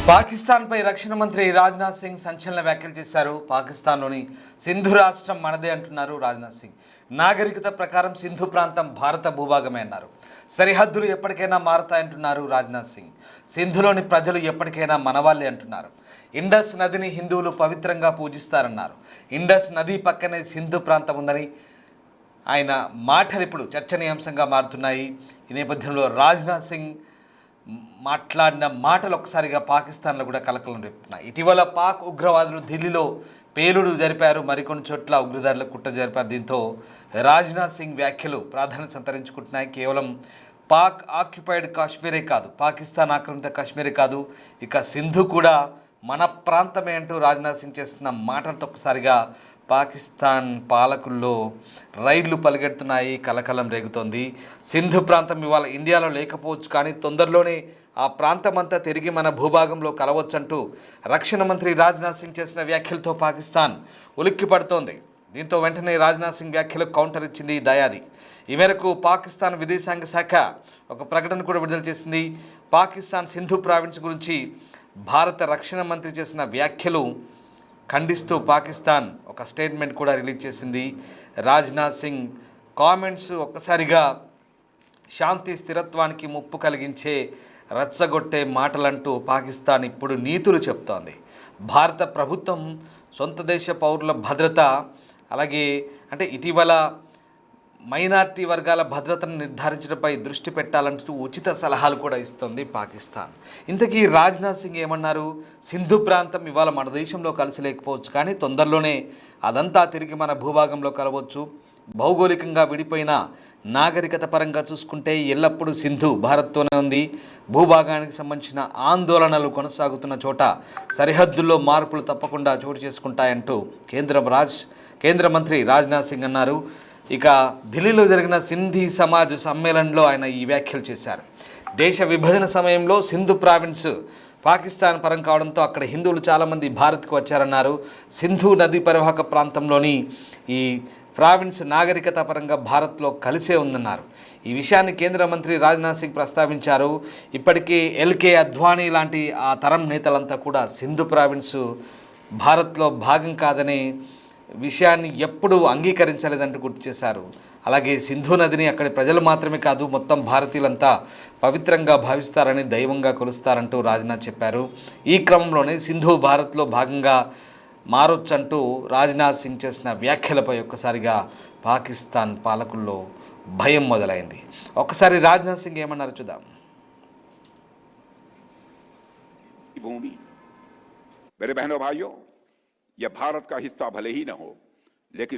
పాకిస్తాన్పై రక్షణ మంత్రి రాజ్నాథ్ సింగ్ సంచలన వ్యాఖ్యలు చేశారు. పాకిస్తాన్లోని సింధు రాష్ట్రం మనదే అంటున్నారు రాజ్నాథ్ సింగ్. నాగరికత ప్రకారం సింధు ప్రాంతం భారత భూభాగమే అన్నారు. సరిహద్దులు ఎప్పటికైనా మారతాయంటున్నారు రాజ్నాథ్ సింగ్. సింధులోని ప్రజలు ఎప్పటికైనా మనవాళ్ళే అంటున్నారు. ఇండస్ నదిని హిందువులు పవిత్రంగా పూజిస్తారన్నారు. ఇండస్ నది పక్కనే సింధు ప్రాంతం ఉందని ఆయన మాటలు ఇప్పుడు చర్చనీయాంశంగా మారుతున్నాయి. ఈ నేపథ్యంలో రాజ్నాథ్ సింగ్ మాట్లాడిన మాటలు ఒక్కసారిగా పాకిస్తాన్లో కూడా కలకలం రేపుతున్నాయి. ఇటీవల పాక్ ఉగ్రవాదులు ఢిల్లీలో పేలుడు జరిపారు, మరికొన్ని చోట్ల ఉగ్రదాడుల కుట్ర జరిపారు. దీంతో రాజ్నాథ్ సింగ్ వ్యాఖ్యలు ప్రాధాన్యత సంతరించుకుంటున్నాయి. కేవలం పాక్ ఆక్యుపైడ్ కాశ్మీరే కాదు, పాకిస్తాన్ ఆక్రమిత కాశ్మీరే కాదు, ఇక సింధు కూడా మన ప్రాంతమే అంటూ రాజ్నాథ్ సింగ్ చేస్తున్న మాటలతో ఒక్కసారిగా పాకిస్తాన్ పాలకుల్లో రైళ్లు పరిగెడుతున్నాయి, కలకలం రేగుతోంది. సింధు ప్రాంతం ఇవాళ ఇండియాలో లేకపోవచ్చు, కానీ తొందరలోనే ఆ ప్రాంతమంతా తిరిగి మన భూభాగంలో కలవచ్చంటూ రక్షణ మంత్రి రాజ్నాథ్ సింగ్ చేసిన వ్యాఖ్యలతో పాకిస్తాన్ ఉలిక్కి పడుతోంది. దీంతో వెంటనే రాజ్నాథ్ సింగ్ వ్యాఖ్యలకు కౌంటర్ ఇచ్చింది దయాది. ఈ మేరకు పాకిస్తాన్ విదేశాంగ శాఖ ఒక ప్రకటన కూడా విడుదల చేసింది. పాకిస్తాన్ సింధు ప్రావిన్స్ గురించి భారత రక్షణ మంత్రి చేసిన వ్యాఖ్యలు ఖండిస్తూ పాకిస్తాన్ ఒక స్టేట్మెంట్ కూడా రిలీజ్ చేసింది. రాజ్నాథ్ సింగ్ కామెంట్స్ ఒక్కసారిగా శాంతి స్థిరత్వానికి ముప్పు కలిగించే రచ్చగొట్టే మాటలంటూ పాకిస్తాన్ ఇప్పుడు నీతులు చెప్తోంది. భారత ప్రభుత్వం సొంత దేశ పౌరుల భద్రత, అలాగే ఇటీవల మైనార్టీ వర్గాల భద్రతను నిర్ధారించడంపై దృష్టి పెట్టాలంటూ ఉచిత సలహాలు కూడా ఇస్తుంది పాకిస్తాన్. ఇంతకీ రాజ్నాథ్ సింగ్ ఏమన్నారు? సింధు ప్రాంతం ఇవాళ మన దేశంలో కలిసి లేకపోవచ్చు, కానీ తొందరలోనే అదంతా తిరిగి మన భూభాగంలో కలవచ్చు. భౌగోళికంగా విడిపోయిన నాగరికత పరంగా చూసుకుంటే ఎల్లప్పుడూ సింధు భారత్తోనే ఉంది. భూభాగానికి సంబంధించిన ఆందోళనలు కొనసాగుతున్న చోట సరిహద్దుల్లో మార్పులు తప్పకుండా చోటు చేసుకుంటాయంటూ కేంద్ర మంత్రి రాజ్నాథ్ సింగ్ అన్నారు. ఇక ఢిల్లీలో జరిగిన సింధీ సమాజ్ సమ్మేళనంలో ఆయన ఈ వ్యాఖ్యలు చేశారు. దేశ విభజన సమయంలో సింధు ప్రావిన్స్ పాకిస్తాన్ పరం కావడంతో అక్కడ హిందువులు చాలామంది భారత్కు వచ్చారన్నారు. సింధు నది పరివాహక ప్రాంతంలోని ఈ ప్రావిన్స్ నాగరికత పరంగా భారత్లో కలిసే ఉందన్నారు. ఈ విషయాన్ని కేంద్ర మంత్రి రాజ్నాథ్ సింగ్ ప్రస్తావించారు. ఇప్పటికే ఎల్కే అద్వానీ లాంటి ఆ తరం నేతలంతా కూడా సింధు ప్రావిన్స్ భారత్లో భాగం కాదనే విషయాన్ని ఎప్పుడూ అంగీకరించలేదంటూ గుర్తు చేశారు. అలాగే సింధు నదిని అక్కడి ప్రజలు మాత్రమే కాదు, మొత్తం భారతీయులంతా పవిత్రంగా భావిస్తారని, దైవంగా కొలుస్తారంటూ రాజ్నాథ్ చెప్పారు. ఈ క్రమంలోనే సింధు భారత్లో భాగంగా మారొచ్చంటూ రాజ్నాథ్ సింగ్ చేసిన వ్యాఖ్యలపై ఒక్కసారిగా పాకిస్తాన్ పాలకుల్లో భయం మొదలైంది. ఒక్కసారి రాజ్నాథ్ సింగ్ ఏమన్నారు చూద్దాం. यह भारत का हिस्सा भले ही न हो, लेकिन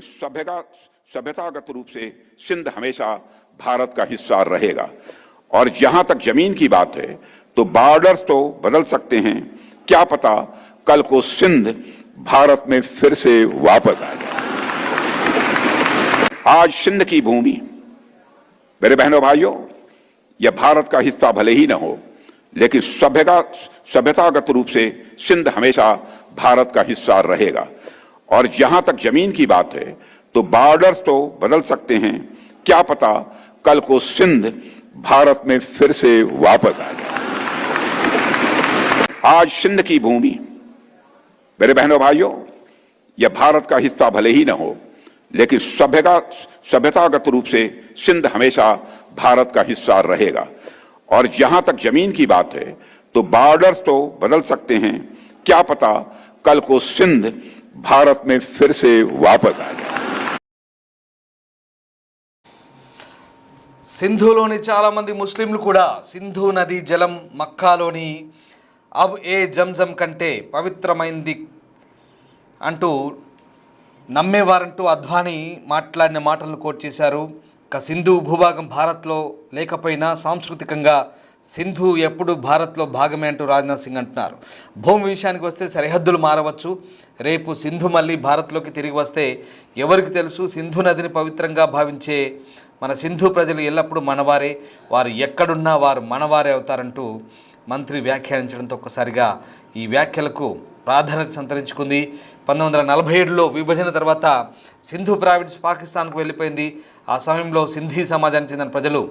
सभ्यतागत रूप से सिंध हमेशा भारत का हिस्सा रहेगा। और जहां तक जमीन की बात है तो बॉर्डर्स तो बदल सकते हैं, क्या पता कल को सिंध भारत में फिर से वापस आ जाए। आज सिंध की भूमि, मेरे बहनों भाइयों, यह भारत का हिस्सा भले ही न हो, लेकिन सभ्यतागत रूप से सिंध हमेशा भारत का हिस्सा रहेगा। और जहां तक जमीन की बात है तो बॉर्डर्स तो बदल सकते हैं, क्या पता कल को सिंध भारत में फिर से वापस आ जाए। आज सिंध की भूमि, मेरे बहनों भाइयों, यह भारत का हिस्सा भले ही न हो, लेकिन सभ्यतागत रूप से सिंध हमेशा भारत का हिस्सा रहेगा। और जहां तक जमीन की बात है तो बॉर्डर्स तो बदल सकते हैं, क्या पता कल को सिंध भारत में फिर से वापस आ जाए। సింధులోని చాలామంది ముస్లింలు కూడా సింధు నది జలం మక్కాలోని అబ్ ఏ జంజం కంటే పవిత్రమైంది అంటూ నమ్మేవారంటూ అద్వానీ మాట్లాడిన మాటలను కోట్ చేశారు. సింధు భూభాగం భారత్లో లేకపోయినా సాంస్కృతికంగా సింధు ఎప్పుడు భారత్లో భాగమే అంటూ రాజ్నాథ్ సింగ్ అంటున్నారు. భూమి విషయానికి వస్తే సరిహద్దులు మారవచ్చు. రేపు సింధు మళ్ళీ భారత్లోకి తిరిగి వస్తే ఎవరికి తెలుసు? సింధు నదిని పవిత్రంగా భావించే మన సింధు ప్రజలు ఎల్లప్పుడూ మనవారే, వారు ఎక్కడున్నా వారు మనవారే అవుతారంటూ మంత్రి వ్యాఖ్యానించడంతో ఒక్కసారిగా ఈ వ్యాఖ్యలకు ప్రాధాన్యత సంతరించుకుంది. 1947లో విభజన తర్వాత సింధు ప్రావిన్స్ పాకిస్తాన్కు వెళ్ళిపోయింది. ఆ సమయంలో సింధీ సమాజానికి చెందిన ప్రజలు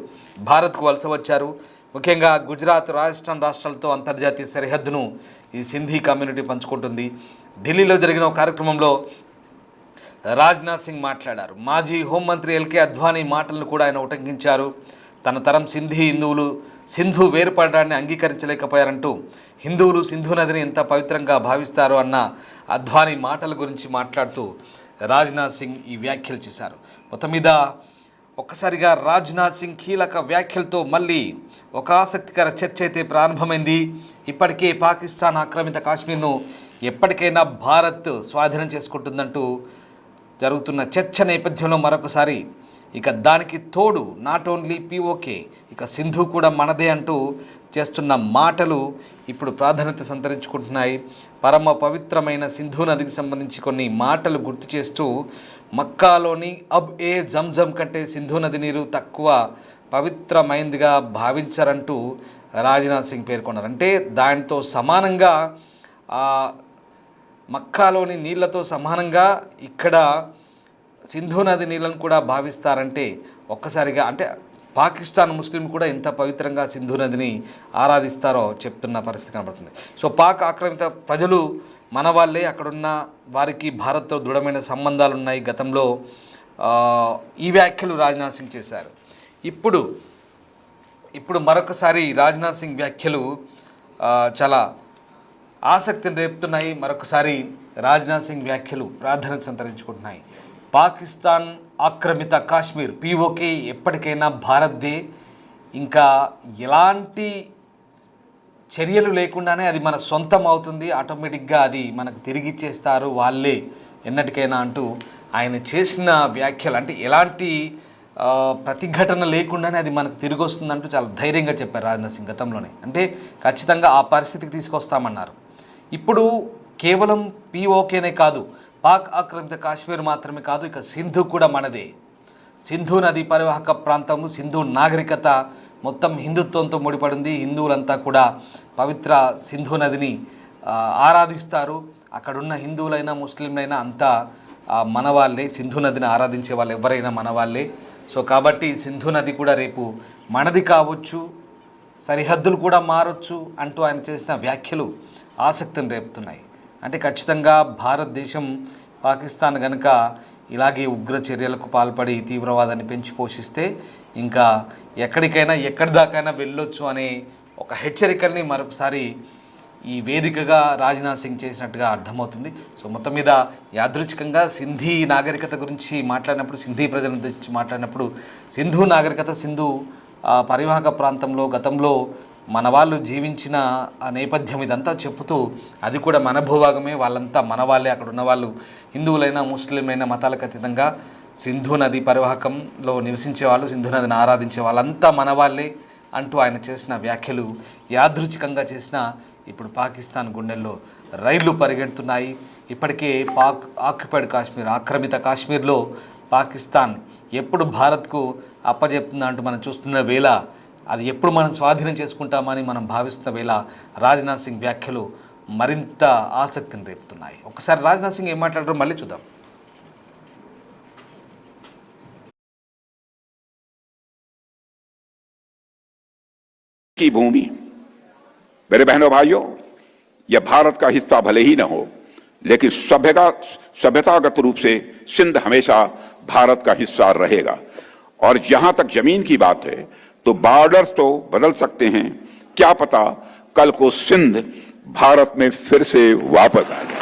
భారత్కు వలస వచ్చారు. ముఖ్యంగా గుజరాత్, రాజస్థాన్ రాష్ట్రాలతో అంతర్జాతీయ సరిహద్దును ఈ సింధీ కమ్యూనిటీ పంచుకుంటుంది. ఢిల్లీలో జరిగిన ఒక కార్యక్రమంలో రాజ్నాథ్ సింగ్ మాట్లాడారు. మాజీ హోంమంత్రి ఎల్కే అద్వానీ మాటలను కూడా ఆయన ఉటంకించారు. తన తరం హిందువులు సింధు వేరుపడడాన్ని అంగీకరించలేకపోయారంటూ హిందువులు సింధు నదిని ఎంత పవిత్రంగా భావిస్తారో అన్న అద్వానీ మాటల గురించి మాట్లాడుతూ రాజ్నాథ్ సింగ్ ఈ వ్యాఖ్యలు చేశారు. మొత్తం మీద ఒక్కసారిగా రాజ్నాథ్ సింగ్ కీలక వ్యాఖ్యలతో మళ్ళీ ఒక ఆసక్తికర చర్చ అయితే ప్రారంభమైంది. ఇప్పటికే పాకిస్తాన్ ఆక్రమిత కాశ్మీర్ను ఎప్పటికైనా భారత్ స్వాధీనం చేసుకుంటుందంటూ జరుగుతున్న చర్చ నేపథ్యంలో మరొకసారి ఇక దానికి తోడు నాట్ ఓన్లీ పీఓకే, ఇక సింధు కూడా మనదే అంటూ చేస్తున్న మాటలు ఇప్పుడు ప్రాధాన్యత సంతరించుకుంటున్నాయి. పరమ పవిత్రమైన సింధు నదికి సంబంధించి కొన్ని మాటలు గుర్తు చేస్తూ మక్కాలోని అబ్ ఏ జంజం కంటే సింధు నది నీరు తక్కువ పవిత్రమైందిగా భావించరంటూ రాజ్నాథ్ సింగ్ పేర్కొన్నారు. అంటే దానితో సమానంగా మక్కాలోని నీళ్లతో సమానంగా ఇక్కడ సింధు నది నీళ్ళను కూడా భావిస్తారంటే ఒక్కసారిగా అంటే పాకిస్తాన్ ముస్లిం కూడా ఎంత పవిత్రంగా సింధు నదిని ఆరాధిస్తారో చెప్తున్న పరిస్థితి కనబడుతుంది. సో పాక్ ఆక్రమిత ప్రజలు మన వాళ్ళే, అక్కడున్న వారికి భారత్తో దృఢమైన సంబంధాలు ఉన్నాయి. గతంలో ఈ వ్యాఖ్యలు రాజ్నాథ్ సింగ్ చేశారు. ఇప్పుడు మరొకసారి రాజ్నాథ్ సింగ్ వ్యాఖ్యలు చాలా ఆసక్తిని రేపుతున్నాయి. మరొకసారి రాజ్నాథ్ సింగ్ వ్యాఖ్యలు ప్రాధాన్యత సంతరించుకుంటున్నాయి. పాకిస్తాన్ ఆక్రమిత కాశ్మీర్ పీఓకే ఎప్పటికైనా భారత్దే, ఇంకా ఎలాంటి చర్యలు లేకుండానే అది మన సొంతం అవుతుంది, ఆటోమేటిక్గా అది మనకు తిరిగి ఇచ్చేస్తారు వాళ్ళే ఎన్నటికైనా అంటూ ఆయన చేసిన వ్యాఖ్యలు అంటే ఎలాంటి ప్రతిఘటన లేకుండానే అది మనకు తిరిగి వస్తుందంటూ చాలా ధైర్యంగా చెప్పారు రాజ్నాథ్ సింగ్ గతంలోనే. అంటే ఖచ్చితంగా ఆ పరిస్థితికి తీసుకొస్తామన్నారు. ఇప్పుడు కేవలం పీఓకేనే కాదు, పాక్ ఆక్రమిత కాశ్మీర్ మాత్రమే కాదు, ఇక సింధు కూడా మనదే. సింధు నది పరివాహక ప్రాంతము, సింధు నాగరికత మొత్తం హిందుత్వంతో ముడిపడింది. హిందువులంతా కూడా పవిత్ర సింధు నదిని ఆరాధిస్తారు. అక్కడున్న హిందువులైనా ముస్లింలైనా అంతా మన వాళ్ళే, సింధు నదిని ఆరాధించే వాళ్ళు ఎవరైనా మన వాళ్ళే. సో కాబట్టి సింధు నది కూడా రేపు మనది కావచ్చు, సరిహద్దులు కూడా మారొచ్చు అంటూ ఆయన చేసిన వ్యాఖ్యలు ఆసక్తిని రేపుతున్నాయి. అంటే ఖచ్చితంగా భారతదేశం పాకిస్తాన్ కనుక ఇలాగే ఉగ్ర చర్యలకు పాల్పడి తీవ్రవాదాన్ని పెంచి పోషిస్తే ఇంకా ఎక్కడికైనా ఎక్కడి దాకైనా వెళ్ళొచ్చు అనే ఒక హెచ్చరికల్ని మరొకసారి ఈ వేదికగా రాజ్నాథ్ సింగ్ చేసినట్టుగా అర్థమవుతుంది. సో మొత్తం మీద యాదృచ్ఛికంగా సింధీ నాగరికత గురించి మాట్లాడినప్పుడు, సింధీ ప్రజల గురించి మాట్లాడినప్పుడు సింధు నాగరికత, సింధు పరివాహక ప్రాంతంలో గతంలో మన వాళ్ళు జీవించిన ఆ నేపథ్యం ఇదంతా చెప్పుతూ అది కూడా మన భూభాగమే, వాళ్ళంతా మన వాళ్ళే, అక్కడ ఉన్న వాళ్ళు హిందువులైనా ముస్లింలైనా మతాలకు అతీతంగా సింధు నది పరివాహకంలో నివసించే వాళ్ళు, సింధు నదిని ఆరాధించే వాళ్ళంతా మన వాళ్ళే అంటూ ఆయన చేసిన వ్యాఖ్యలు యాదృచ్ఛికంగా చేసిన ఇప్పుడు పాకిస్తాన్ గుండెల్లో రైళ్లు పరిగెడుతున్నాయి. ఇప్పటికే పాక్ ఆక్యుపైడ్ కాశ్మీర్, ఆక్రమిత కాశ్మీర్లో పాకిస్తాన్ ఎప్పుడు భారత్కు అప్పజెప్తుందా అంటూ మనం చూస్తున్న వేళ, అది ఎప్పుడు మనం స్వాధీనం చేసుకుంటామని మనం భావిస్తున్న వేళ రాజ్నాథ్ సింగ్ వ్యాఖ్యలు మరింత ఆసక్తిని రేపుతున్నాయి. ఒకసారి రాజ్నాథ్ సింగ్ ఏం మాట్లాడారో మళ్ళీ చూద్దాం. की भूमि, मेरे बहनों भाइयों, यह भारत का हिस्सा भले ही न हो, लेकिन सभ्यतागत रूप से सिंध हमेशा भारत का हिस्सा रहेगा. और जहां तक जमीन की बात है तो बॉर्डर्स तो बदल सकते हैं, क्या पता कल को सिंध भारत में फिर से वापस आ जाए.